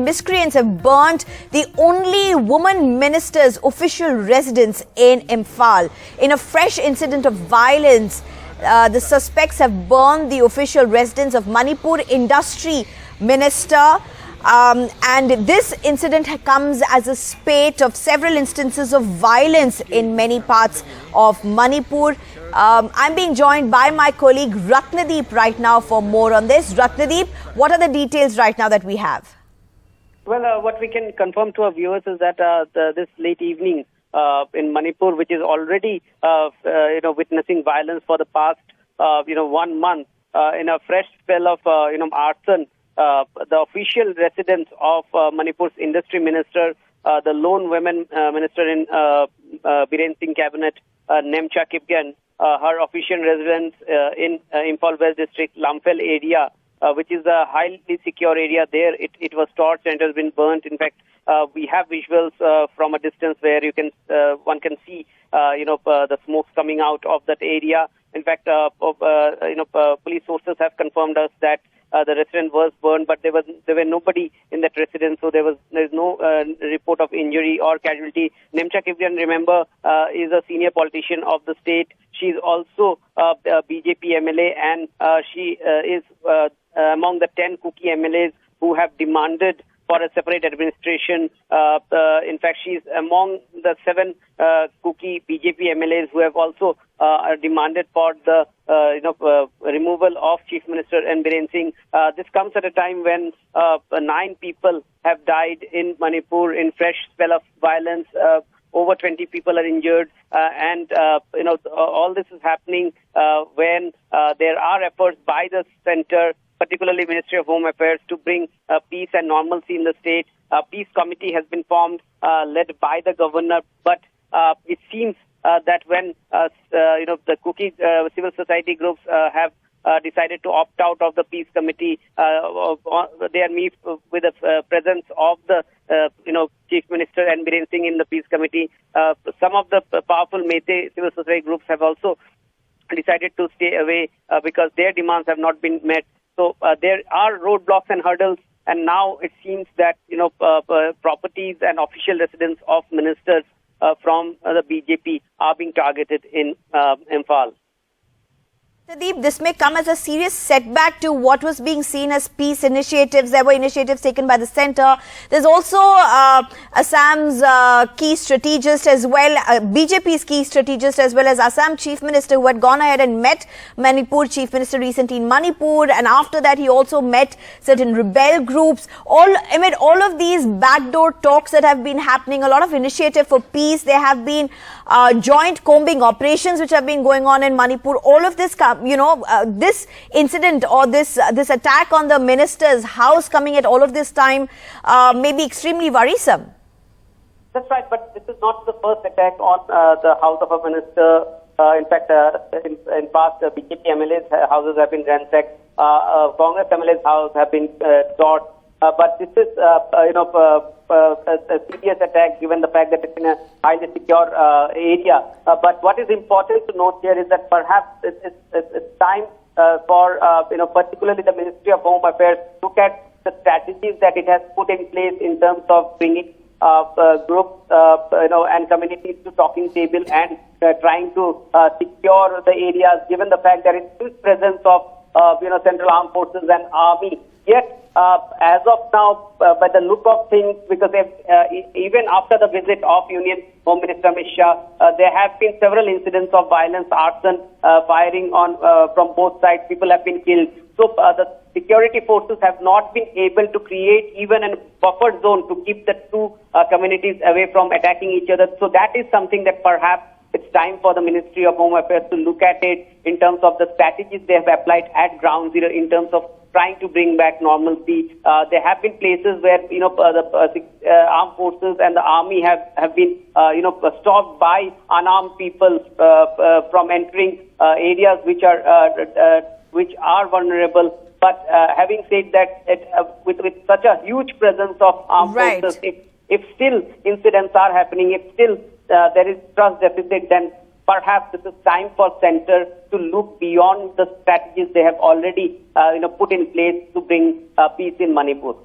miscreants have burnt the only woman minister's official residence in Imphal. In a fresh incident of violence, the suspects have burned the official residence of Manipur Industry Minister. And this incident comes as a spate of several instances of violence in many parts of Manipur. I'm being joined by my colleague Ratnadeep right now for more on this. Ratnadeep, what are the details right now that we have? Well, what we can confirm to our viewers is that this late evening in Manipur, which is already witnessing violence for the past 1 month, in a fresh spell of arson, the official residence of Manipur's Industry Minister, the lone women minister in Biren Singh cabinet, Nemcha Kipgen, her official residence in Imphal West district, Lamphel area, which is a highly secure area there. It was torched and has been burnt. In fact, we have visuals from a distance where one can see the smoke coming out of that area. In fact, police sources have confirmed us that the residence was burned, but there were nobody in that residence, so there's no report of injury or casualty. Nemcha Kipgen, remember, is a senior politician of the state. She's also a BJP MLA, and she is among the 10 Kuki MLAs who have demanded for a separate administration. In fact, she's among the 7 Kuki BJP MLAs who have also demanded for the removal of Chief Minister Biren Singh. This comes at a time when 9 people have died in Manipur in fresh spell of violence. Over 20 people are injured, and all this is happening when there are efforts by the center, particularly Ministry of Home Affairs, to bring peace and normalcy in the state. A peace committee has been formed, led by the governor, but it seems that when the Kuki civil society groups have decided to opt out of the peace committee, they are met with the presence of the Chief Minister Biren Singh in the peace committee. Some of the powerful Meitei civil society groups have also decided to stay away because their demands have not been met. So there are roadblocks and hurdles, and now it seems that properties and official residence of ministers from the BJP are being targeted in Imphal. Deep, this may come as a serious setback to what was being seen as peace initiatives. There were initiatives taken by the centre. There's also Assam's key strategist as well, BJP's key strategist as well as Assam Chief Minister, who had gone ahead and met Manipur Chief Minister recently in Manipur, and after that he also met certain rebel groups. Amid all of these backdoor talks that have been happening, a lot of initiative for peace. There have been joint combing operations which have been going on in Manipur. All of this this incident or this attack on the minister's house coming at all of this time may be extremely worrisome. That's right, but this is not the first attack on the house of a minister. In fact, in past, BJP MLAs' houses have been ransacked. Congress MLAs' house have been torched. But this is, a serious attack given the fact that it's in a highly secure area. But what is important to note here is that perhaps it's time for, particularly the Ministry of Home Affairs, to look at the strategies that it has put in place in terms of bringing groups, and communities to talking table and trying to secure the areas, given the fact that it's still presence of, Central Armed Forces and Army. Yet, as of now, by the look of things, because even after the visit of Union Home Minister Amit Shah, there have been several incidents of violence, arson, firing on from both sides. People have been killed. So the security forces have not been able to create even a buffer zone to keep the two communities away from attacking each other. So that is something that perhaps it's time for the Ministry of Home Affairs to look at it in terms of the strategies they have applied at ground zero in terms of trying to bring back normalcy. There have been places where the armed forces and the army have been stopped by unarmed people from entering areas which are vulnerable. But having said that, with such a huge presence of armed forces, if still incidents are happening, if still there is trust deficit, then perhaps this is time for center to look beyond the strategies they have already put in place to bring peace in Manipur.